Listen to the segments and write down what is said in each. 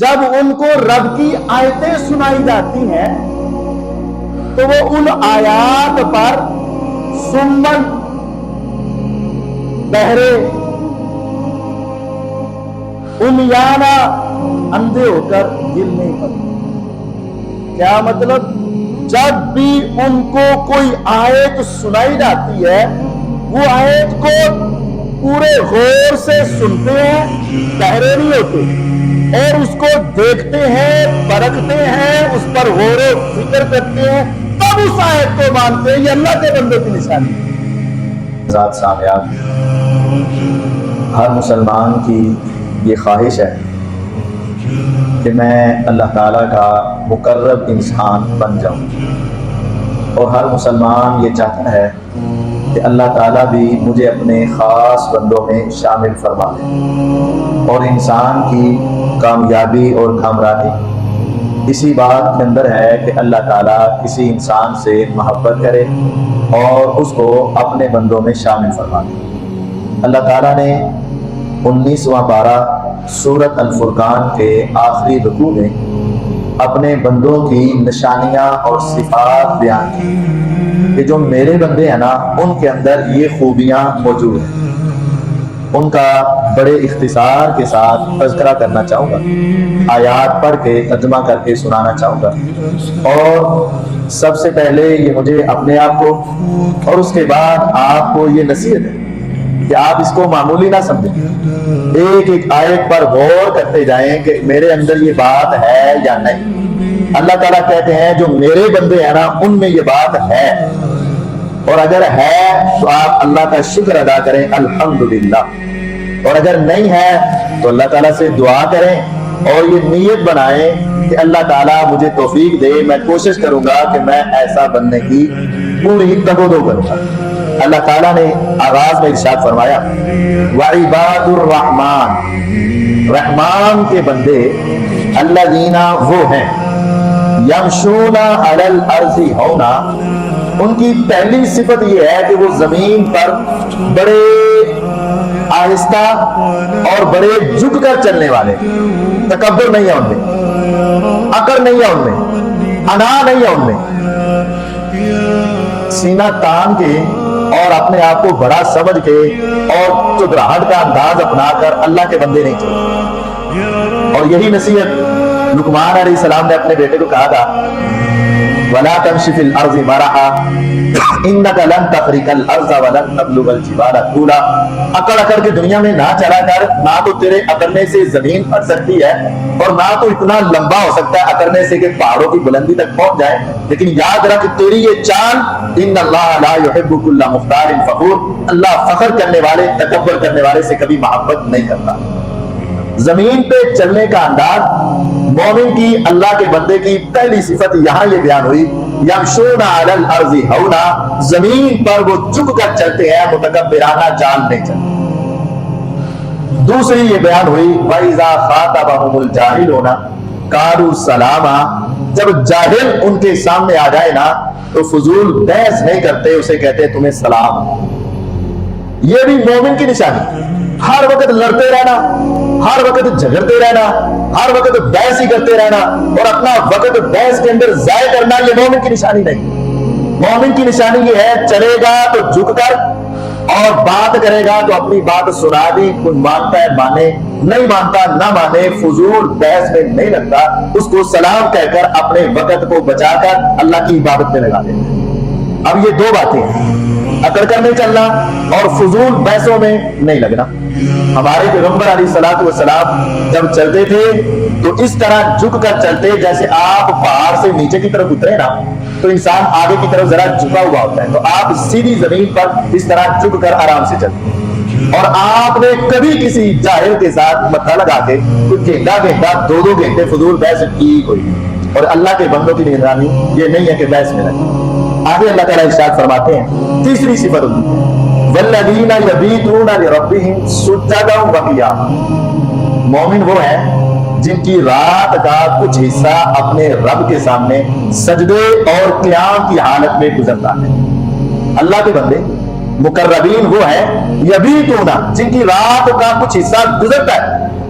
جب ان کو رب کی آیتیں سنائی جاتی ہیں تو وہ ان آیات پر سمن بہرے امیانہ اندھے ہو کر دل نہیں پڑتے۔ کیا مطلب؟ جب بھی ان کو کوئی آیت سنائی جاتی ہے وہ آیت کو پورے غور سے سنتے ہیں، بہرے نہیں ہوتے، اور اس کو دیکھتے ہیں، پرکھتے ہیں، اس پر غور و فکر کرتے ہیں، تب اس آیت کو مانتے ہیں۔ یہ اللہ کے بندوں کی نشانی ہے۔ ذات سامعات، ہر مسلمان کی یہ خواہش ہے کہ میں اللہ تعالیٰ کا مقرب انسان بن جاؤں، اور ہر مسلمان یہ چاہتا ہے کہ اللہ تعالیٰ بھی مجھے اپنے خاص بندوں میں شامل فرما دے، اور انسان کی کامیابی اور کامرانی اسی بات کے اندر ہے کہ اللہ تعالیٰ کسی انسان سے محبت کرے اور اس کو اپنے بندوں میں شامل فرما دے۔ اللہ تعالیٰ نے 19واں پارہ سورۃ الفرقان کے آخری رکوع میں اپنے بندوں کی نشانیاں اور صفات بیان کی کہ جو میرے بندے ہیں نا ان کے اندر یہ خوبیاں موجود ہیں۔ ان کا بڑے اختصار کے ساتھ تذکرہ کرنا چاہوں گا، آیات پڑھ کے ترجمہ کر کے سنانا چاہوں گا، اور سب سے پہلے یہ مجھے اپنے آپ کو اور اس کے بعد آپ کو یہ نصیحت ہے کہ آپ اس کو معمولی نہ سمجھیں، ایک ایک آیت پر غور کرتے جائیں کہ میرے اندر یہ بات ہے یا نہیں۔ اللہ تعالیٰ کہتے ہیں جو میرے بندے ہیں نا ان میں یہ بات ہے، اور اگر ہے تو آپ اللہ کا شکر ادا کریں الحمدللہ، اور اگر نہیں ہے تو اللہ تعالیٰ سے دعا کریں اور یہ نیت بنائیں کہ اللہ تعالیٰ مجھے توفیق دے، میں کوشش کروں گا کہ میں ایسا بننے کی پوری تگودو کروں گا۔ اللہ تعالیٰ نے آغاز میں ارشاد فرمایا وعباد الرحمن، رحمان کے بندے الذین وہ ہیں یمشون علی الارض ہونا، ان کی پہلی صفت یہ ہے کہ وہ زمین پر بڑے آہستہ اور بڑے جھک کر چلنے والے، تکبر نہیں ہے ان میں، اکڑ نہیں ہے ان میں، انا نہیں ہے ان میں، سینہ تان کے اور اپنے آپ کو بڑا سمجھ کے اور چودراہٹ کا انداز اپنا کر اللہ کے بندے نہیں چلتے۔ اور یہی نصیحت لقمان علیہ السلام نے اپنے بیٹے کو کہا تھا وَلَا تَمْشِ فِي الْأَرْضِ مَرَحًا إِنَّكَ لَن تَخْرِقَ الْأَرْضَ وَلَن تَبْلُغَ الْجِبَالَ طُولًا، اکڑ اکڑ کے دنیا میں نہ چلا کر، نہ تو تیرے اکڑنے سے زمین پھٹ سکتی ہے اور نہ تو اتنا لمبا ہو سکتا ہے اکڑنے سے کہ پہاڑوں کی بلندی تک پہنچ جائے، لیکن یاد رکھ تیری یہ چاند ان اللہ لا يحب كل مختال فخور، اللہ فخر کرنے والے، تکبر کرنے والے سے کبھی محبت نہیں کرتا۔ زمین پہ چلنے کا انداز مومن کی، اللہ کے بندے کی پہلی صفت یہاں یہ بیان ہوئی یمشون علی الارض ہونا، زمین پر وہ جھک کر چلتے ہیں، متکبرانہ چال نہیں چلتے۔ دوسری یہ بیان ہوئی وَإِذَا خَاطَبَهُمُ الْجَاهِلُونَ قَالُوا سَلَامًا، جب جاہل ان کے سامنے آ جائے نا تو فضول بحث نہیں کرتے، اسے کہتے تمہیں سلام۔ یہ بھی مومن کی نشانی، ہر وقت لڑتے رہنا، ہر وقت جھگڑتے رہنا، ہر وقت بحث ہی کرتے رہنا اور اپنا وقت بحث کے اندر ضائع کرنا، یہ مومن کی نشانی نہیں۔ مومن کی نشانی یہ ہے چلے گا تو جھک کر، اور بات کرے گا تو اپنی بات سنا دی، کوئی مانتا ہے مانے، نہیں مانتا نہ مانے، فضول بحث میں نہیں لگتا، اس کو سلام کہہ کر اپنے وقت کو بچا کر اللہ کی عبادت میں لگا دیتے۔ اب یہ دو باتیں ہیں، اکڑ کر نہیں چلنا اور فضول بحثوں میں نہیں لگنا۔ ہمارے پیغمبر علیہ الصلوۃ والسلام جب چلتے تھے تو اس طرح جھک کر چلتے جیسے آپ پہاڑ سے نیچے کی طرف اترے نا تو انسان آگے کی طرف ذرا جھکا ہوا ہوتا ہے، تو آپ سیدھی زمین پر اس طرح جھک کر آرام سے چلتے۔ اور آپ نے کبھی کسی جاہل کے ساتھ متھا لگا کے کوئی گھنٹہ دو گھنٹے فضول بحث کی کوئی نہیں، اور اللہ کے بندوں کی نگرانی یہ نہیں ہے کہ بحث میں لگے۔ آگے اللہ تعالیٰ ارشاد فرماتے ہیں تیسری صفت ان کی وَالَّذِينَ يَبِيتُونَ لِرَبِّهِمْ سُجَّدًا وَقِيَامًا، مومن وہ ہیں جن کی رات کا کچھ حصہ اپنے رب کے سامنے سجدے اور قیام کی حالت میں گزرتا ہے۔ اللہ کے بندے مقربین وہ ہیں یبیتون، جن کی رات کا کچھ حصہ گزرتا ہے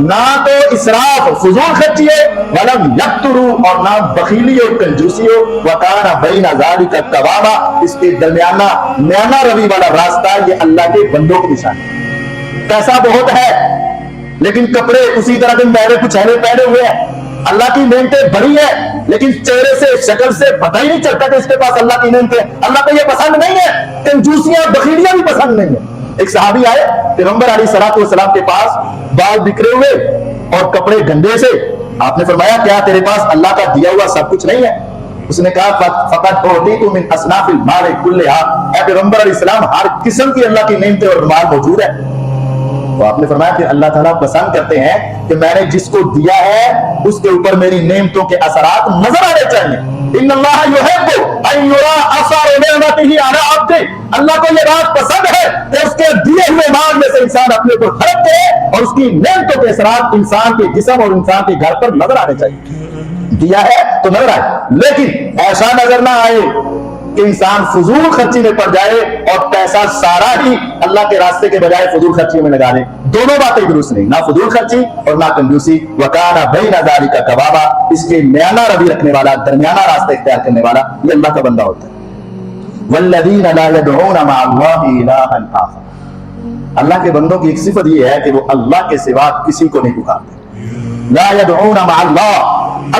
نہ تو اسراف فضول خرچی ہے، ولم یقتروا، اور نہ بخیلی اور کنجوسی ہو، وکان بین ذلک قواما، اس کے درمیانہ میانہ روی والا راستہ یہ اللہ کے بندوں کی نشانی ہے۔ پیسہ بہت ہے لیکن کپڑے اسی طرح کے میرے کچھ پہنے ہوئے ہیں، اللہ کی نعمتیں بڑی ہیں لیکن چہرے سے شکل سے پتہ ہی نہیں چلتا کہ اس کے پاس اللہ کی نعمتیں، اللہ کو یہ پسند نہیں ہے، کنجوسیاں بخیلیاں بھی پسند نہیں ہیں۔ ایک صحابی آئے پیغمبر علیہ السلام کے پاس، بال بکھرے ہوئے اور کپڑے گندے سے، آپ نے فرمایا کیا تیرے پاس اللہ کا دیا ہوا سب کچھ نہیں ہے؟ اس نے کہا فقط اعطیت من اصناف المال کلھا، اے پیغمبر علیہ السلام ہر قسم کی اللہ کی نعمتیں اور مال موجود ہے۔ تو آپ نے فرمایا کہ اللہ تعالیٰ پسند کرتے ہیں کہ میں نے جس کو دیا ہے اس کے اوپر میری نعمتوں کے اثرات نظر آنے چاہیے۔ ان اللہ یحب ان یرا اثر نعمتہ علی عبدہ، اللہ کو یہ بات پسند ہے کہ اس کے دیے ہوئے مال میں سے انسان اپنے اوپر خرچ کرے اور اس کی نعمتوں کے اثرات انسان کے جسم اور انسان کے گھر پر نظر آنے چاہیے۔ دیا ہے تو نظر آئے، لیکن ایسا نظر نہ آئے کہ انسان فضول خرچی میں پڑ جائے اور پیسہ سارا ہی اللہ کے راستے کے بجائے فضول خرچی میں لگا دے۔ دونوں باتیں درست نہیں، نہ فضول خرچی اور نہ کنجوسی۔ وَكَانَ بَيْنَ ذَلِكَ قَوَامًا، اس کے میانہ روی رکھنے والا، درمیانہ راستہ اختیار کرنے والا یہ اللہ کا بندہ ہوتا ہے۔ وَالَّذِينَ لَا يَدْعُونَ مَعَ اللَّهِ إِلَٰهًا آخَرَ، اللہ کے بندوں کی ایک صفت یہ ہے کہ وہ اللہ کے سوا کسی کو نہیں پکارتے۔ لا يدعون مع اللہ،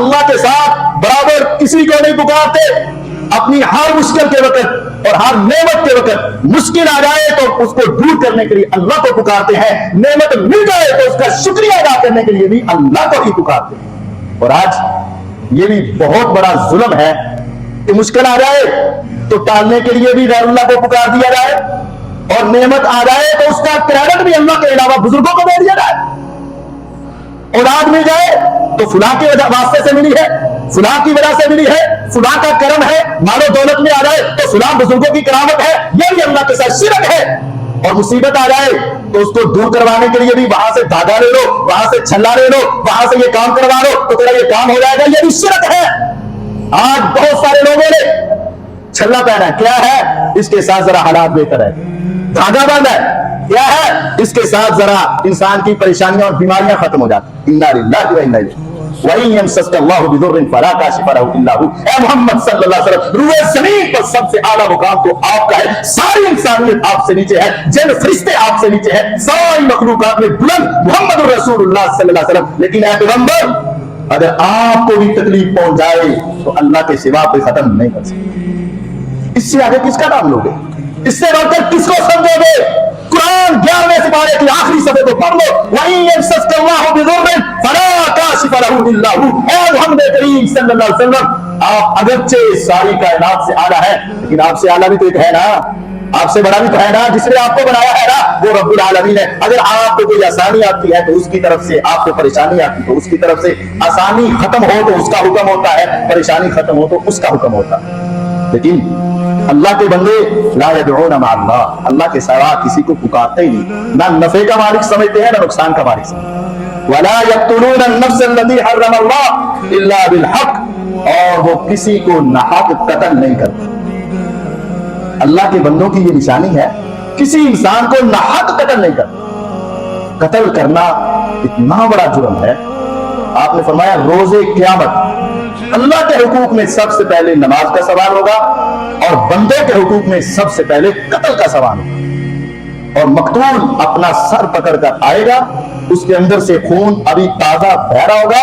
اللہ کے ساتھ برابر کسی کو نہیں پکارتے۔ اپنی ہر مشکل کے وقت اور ہر نعمت کے وقت مشکل آ جائے تو اس کو دور کرنے کے لیے اللہ کو پکارتے ہیں، نعمت مل جائے تو اس کا شکریہ ادا کرنے کے لیے بھی اللہ کو ہی پکارتے ہیں۔ اور آج یہ بھی بہت بڑا ظلم ہے کہ مشکل آ جائے تو ٹالنے کے لیے بھی غیر اللہ کو پکار دیا جائے، اور نعمت آ جائے تو اس کا کریڈٹ بھی اللہ کے علاوہ بزرگوں کو دے دیا جائے۔ اولاد مل جائے تو فلاں کے واسطے سے ملی ہے، فلاں کی وجہ سے ملی ہے، فلاں کا کرم ہے، مال و دولت میں آ جائے تو فلاں بزرگوں کی کرامت ہے، یہ بھی اللہ کے ساتھ شرک ہے۔ اور مصیبت آ جائے تو اس کو دور کروانے کے لیے بھی وہاں سے دھاگا لے لو، وہاں سے چھلا لے لو، وہاں سے یہ کام کروا لو تو تیرا یہ کام ہو جائے گا، یہ بھی شرک ہے۔ آج بہت سارے لوگوں نے چھلا پہنا ہے، کیا ہے؟ اس کے ساتھ ذرا حالات بہتر ہے۔ دھاگا بند ہے، کیا ہے؟ اس کے ساتھ ذرا انسان کی پریشانیاں اور بیماریاں ختم ہو جاتی۔ انا للہ و انا الیہ وَإِن يَمْسَسْكَ اللَّهُ بِضُرٍّ فَلَا كَاشِفَ لَهُ إِلَّا هُوَ، اے محمد صلی اللہ علیہ وسلم، روئے زمین پر سب سے اعلیٰ مقام تو آپ کا ہے، ساری انسانیت آپ سے نیچے ہے، جن فرشتے آپ سے نیچے ہے، ساری مخلوقات میں بلند محمد رسول اللہ صلی اللہ علیہ وسلم۔ لیکن اے پیغمبر، اگر آپ کو بھی تکلیف پہنچ جائے تو اللہ کے سوا کوئی ختم نہیں کر سکتا۔ اس سے آگے کس کا نام لوگے؟ اس سے بڑھ کر کس کو سمجھو گے؟ قرآن 11ویں سپارے کی آخری صفحے کو پڑھ لو، وَإِن يَمْسَسْكَ اللَّهُ بِضُرٍّ فَلَا كَاشِفَ لَهُ إِلَّا هُوَ، اے محمد کریم صلی اللہ علیہ وسلم، آپ اگرچہ ساری کائنات سے اعلیٰ ہے لیکن آپ سے اعلیٰ بھی تو ایک ہے نا، آپ سے بڑا بھی تو ہے نا، جس نے آپ کو بنایا ہے نا، وہ رب العالمین ہے۔ اگر آپ کو کوئی آسانی آتی ہے تو اس کی طرف سے، آپ کو پریشانی آتی تو اس کی طرف سے، آسانی ختم ہو تو اس کا حکم ہوتا ہے، پریشانی ختم ہو تو اس کا حکم ہوتا ہے۔ لیکن اللہ کے بندے لا يدعون مع اللہ، اللہ کے سوا کسی کو پکارتے ہی نہیں، نہ نفع کا مالک سمجھتے ہیں نہ نقصان کا مالک سمجھتے ہیں۔ ولا يقتلون النفس التي حرم اللہ الا بالحق، اور وہ کسی کو ناحق قتل نہیں کرتے۔ اللہ کے بندوں کی یہ نشانی ہے، کسی انسان کو ناحق قتل نہیں کرتے۔ قتل کرنا اتنا بڑا جرم ہے، آپ نے فرمایا روز قیامت اللہ کے حقوق میں سب سے پہلے نماز کا سوال ہوگا اور بندے کے حقوق میں سب سے پہلے قتل کا سوال ہوگا، اور مقتول اپنا سر پکڑ کر آئے گا، اس کے اندر سے خون ابھی تازہ بہ رہا ہوگا،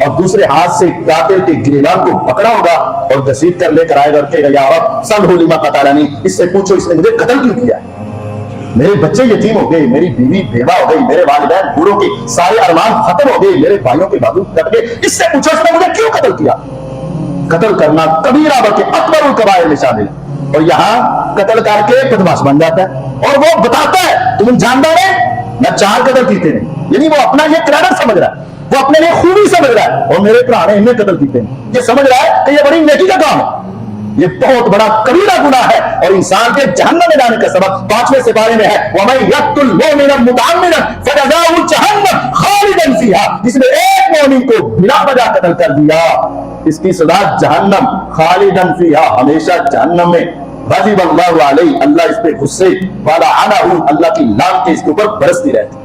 اور دوسرے ہاتھ سے قاتل کے گریبان کو پکڑا ہوگا اور گھسیٹ کر لے کر آئے گا اور کہے گا یا رب صلح لما قتلنی، اس سے پوچھو اس نے مجھے قتل کیوں کیا ہے؟ میرے بچے یتیم ہو گئے، میری بیوی بیوہ ہو گئی، میرے والدین بوڑھوں کے سارے ارمان ختم ہو گئے، میرے بھائیوں کے بازو کٹ گئے، اس سے پوچھو اس نے مجھے کیوں قتل کیا؟ قتل کرنا کبیرہ بلکہ اکبر الکبائر میں شامل ہے، اور یہاں قتل کر کے بدماش بن جاتا ہے، اور وہ بتاتا ہے تم جاندار ہے میں 4 قتل کیتے ہیں، یعنی وہ اپنا یہ کریڈٹ سمجھ رہا ہے، وہ اپنے لیے خوبی سمجھ رہا ہے، اور میرے بھرا نے انہیں قتل کیتے ہیں، یہ سمجھ رہا ہے کہ یہ بڑی نیکی کا کام ہے۔ یہ بہت بڑا کبیرہ گناہ ہے اور انسان کے جہنم میں جانے کا سبب 5ویں سپارے میں ہے، وَمَن يَقْتُلْ مُؤْمِنًا مُتَعَمِّدًا فَجَزَاؤُهُ جَهَنَّمُ خَالِدًا فِيهَا، جس نے ایک مومن کو بلا وجہ قتل کر دیا اس کی سزا جہنم، خالداً فیہا، ہمیشہ جہنم میں۔ غضب اللہ علیہ, اللہ اس پہ غصے والا آنا ہوں, اللہ کی لعنت اس کے اوپر برستی رہتی.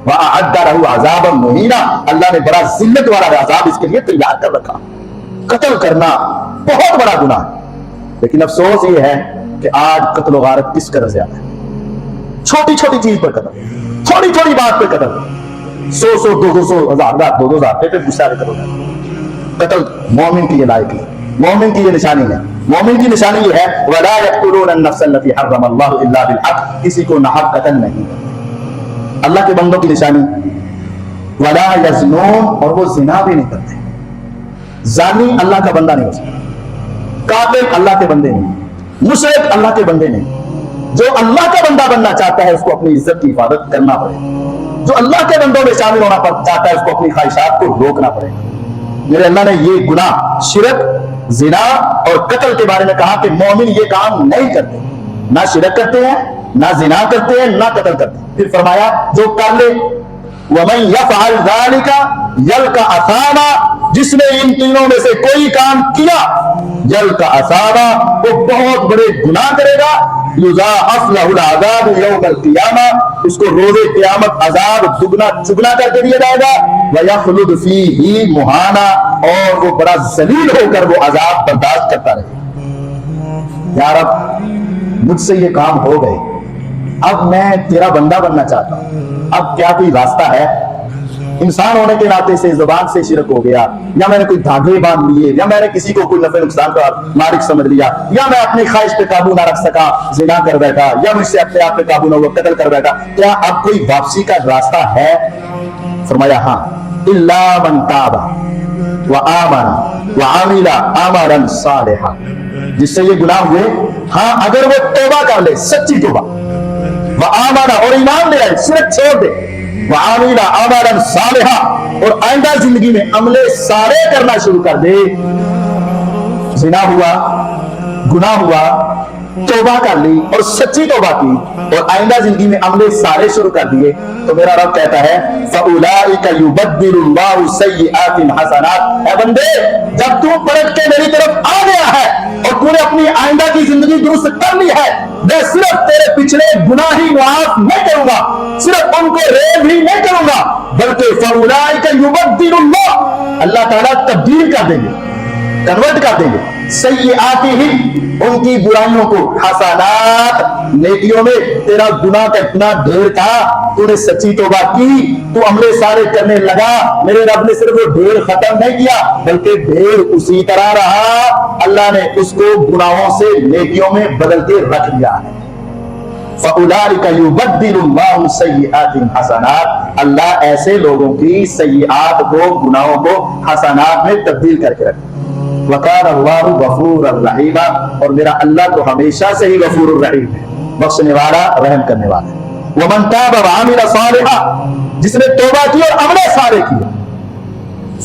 وَأَعَدَّ لَهُ عَذَابًا مُهِينًا, اللہ نے بڑا ذلت والا عذاب اس کے لیے تیار کر رکھا. قتل کرنا بہت بڑا گناہ ہے, لیکن افسوس یہ ہے کہ آج قتل و غارت کس قدر زیادہ ہے. چھوٹی چھوٹی چیز پر قتل, تھوڑی تھوڑی بات پہ قتل, 100 200 1000 2000 پہ غصہ قتل ہو جاتا. قتل مومن کی یہ لائق ہے, مومن کی یہ نشانی ہے. مومن کی نشانی یہ ہے وَلَا يَقْتُلُونَ النَّفْسَ الَّتِي حَرَّمَ اللَّهُ إِلَّا بِالْحَقِّ, کسی کو ناحق قتل نہیں. اللہ کے بندوں کی نشانی وَلَا يَزْنُونَ, اور وہ زنا بھی نہیں کرتے. زانی اللہ کا بندہ نہیں ہو سکتا, قاتل اللہ کے بندے نہیں, مشرک اللہ کے بندے نہیں. جو اللہ کا بندہ بننا چاہتا ہے اس کو اپنی عزت کی حفاظت کرنا پڑے گا. جو اللہ کے بندوں میں شامل ہونا چاہتا ہے اس کو اپنی خواہشات کو روکنا پڑے گا. میرے اللہ نے یہ گناہ شرک, زنا اور قتل کے بارے میں کہا کہ مومن یہ کام نہیں کرتے, نہ شرک کرتے ہیں, نہ زنا کرتے ہیں, نہ قتل کرتے ہیں. پھر فرمایا جو کر لے وَمَن يَفْعَلْ ذَلِكَ يَلْقَ أَثَامًا, جس نے ان تینوں میں سے کوئی کام کیا يَلْقَ أَثَامًا, وہ بہت بڑے گناہ کرے گا. يُضَاعَفْ لَهُ الْعَذَابُ يَوْمَ الْقِيَامَةِ, اس کو روز قیامت عذاب دگنا چگنا کر کے دیا جائے گا. وَيَخْلُدْ فِيهِ مُهَانًا, اور وہ بڑا ذلیل ہو کر وہ عذاب برداشت کرتا رہے. یا رب مجھ سے یہ کام ہو گئے, اب میں تیرا بندہ بننا چاہتا ہوں, اب کیا کوئی راستہ ہے؟ انسان ہونے کے ناطے سے زبان سے شرک ہو گیا, یا میں نے کوئی دھاگے باندھ لیے, یا میں نے کسی کو کوئی نفع نقصان کا مالک سمجھ لیا, یا میں اپنی خواہش پہ قابو نہ رکھ سکا, زنا کر بیٹھا, یا مجھ سے اپنے آپ پہ قابو نہ ہوا, قتل کر بیٹھا. کیا اب کوئی واپسی کا راستہ ہے؟ فرمایا ہاں, الا من تاب وآمن وعمل عملا صالحا, جس سے یہ گناہ ہوئے, ہاں اگر وہ توبہ کر لے, سچی توبہ, وآمن, اور ایمان لے آئے, شرک چھوڑ دے, وعمل عملا صالحا, اور آئندہ زندگی میں عمل صالح کرنا شروع کر دے. زنا ہوا, گناہ ہوا, توبہ کر لی اور سچی توبہ کی, اور آئندہ زندگی میں عمل صالح شروع کر دیے, تو میرا رب کہتا ہے فَأُولَٰئِكَ يُبَدِّلُ اللَّهُ سَيِّئَاتِهِمْ حَسَنَاتٍ. اے بندے جب تو پلٹ کے میری طرف آ گیا ہے اور تو نے اپنی آئندہ کی زندگی درست کر لی ہے, میں صرف تیرے پچھلے گناہ ہی معاف نہیں کروں گا, صرف ان کو ریب ہی نہیں کروں گا, بلکہ فَأُولَٰئِكَ يُبَدِّلُ اللَّهُ, اللہ تعالیٰ تبدیل کر دیں گے, کنورٹ کر دیں گے, سیئاتہم, ان کی برائیوں کو, حسنات, نیکیوں میں. تیرا گناہ کا اتنا ڈھیر تھا, تو نے سچی توبہ کی, تو عمل صالح کرنے لگا, میرے رب نے صرف وہ ڈھیر ختم نہیں کیا بلکہ ڈھیر اسی طرح رہا, اللہ نے اس کو گناہوں سے نیکیوں میں بدل کے رکھ دیا ہے. فَأُولَٰئِكَ يُبَدِّلُ اللَّهُ سَيِّئَاتِهِمْ حَسَنَاتٍ, اللہ ایسے لوگوں کی سیئات کو, گناہوں کو حسنات میں تبدیل کر کے رکھے. وَكَانَ اللَّهُ غَفُورًا رَحِيمًا, اور میرا اللہ تو ہمیشہ سے ہی غفور الرحیم ہے, بخشنے والا, رحم کرنے والا ہے. وَمَن تَابَ وَعَمِلَ صَالِحًا, جس نے توبہ کی اور عمل صالح کیا,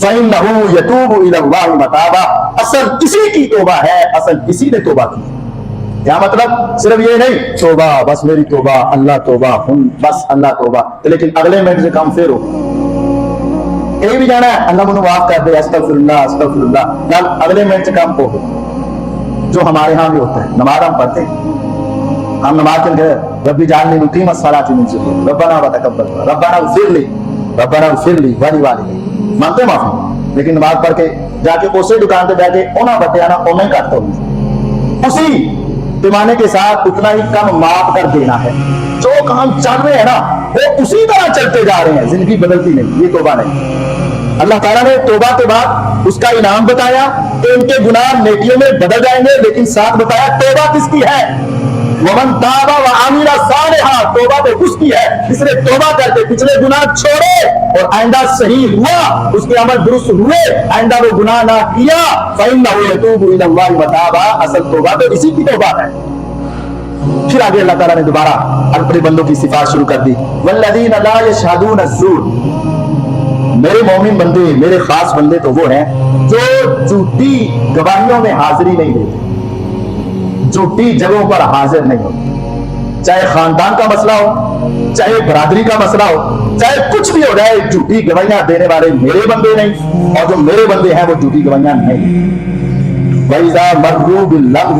فَإِنَّهُ يَتُوبُ إِلَى اللَّهِ مَتَابًا, اصل اسی کی توبہ ہے, اصل اسی نے توبہ کی. کیا مطلب؟ صرف یہ نہیں توبہ بس میری توبہ, اللہ توبہ, بس اللہ توبہ, لیکن اگلے منٹ سے کام پھر ہو, کہیں بھی جانا ہے اللہ مجھے معاف کر دے, استغفر اللہ استغفر اللہ, اگلے منٹ سے کام ہو. جو ہمارے ہاں بھی ہوتا ہے, نماز ہم پڑھتے ہیں, ہم نماز کے گئے ربی جعلنی مقیم الصلاۃ من ذکرک ربنا وتقبل ربنا اغفر لی ربنا اغفر لی ولوالدی, مانگتے معافی, لیکن نماز پڑھ کے جا کے اسی دکان پہ بیٹھ کے اونا بتانا اونا ہی کرتا ہوں, اسی پیمانے کے ساتھ اتنا ہی کم معاف کر دینا ہے. جو کام چل رہے ہیں نا وہ اسی طرح چلتے جا رہے ہیں, زندگی بدلتی نہیں, یہ توبہ نہیں. اللہ تعالیٰ نے توبہ کے بعد اس کا انعام بتایا کہ ان کے گناہ نیکیوں میں بدل جائیں گے, لیکن ساتھ بتایا توبہ کس کی ہے. وَمَن تَابَ وَعَمِلَ صَالِحًا, توبہ تو اس کی ہے جس نے توبہ کر کے پچھلے گناہ چھوڑے اور آئندہ صحیح ہوا, اس کے عمل درست ہوئے, آئندہ وہ گناہ نہ کیا. فَإِنَّهُ يَتُوبُ إِلَى اللَّهِ مَتَابًا, اصل توبہ تو اسی کی توبہ ہے. پھر آگے اللہ تعالیٰ نے دوبارہ اپنے بندوں کی صفات شروع کر دی. وَالَّذِينَ لَا يَشْهَدُونَ الزُّورَ, میرے مومن بندے, میرے خاص بندے تو وہ ہیں جو جھوٹی گواہیوں میں حاضری نہیں دیتے, جھوٹی جگہوں پر حاضر نہیں ہوتے, چاہے خاندان کا مسئلہ ہو, چاہے برادری کا مسئلہ ہو, چاہے کچھ بھی ہو جائے, جھوٹی گواہیاں دینے والے میرے بندے نہیں, اور جو میرے بندے ہیں وہ جھوٹی گواہیاں نہیں. وَإِذَا مَرُّوا بِاللَّغْوِ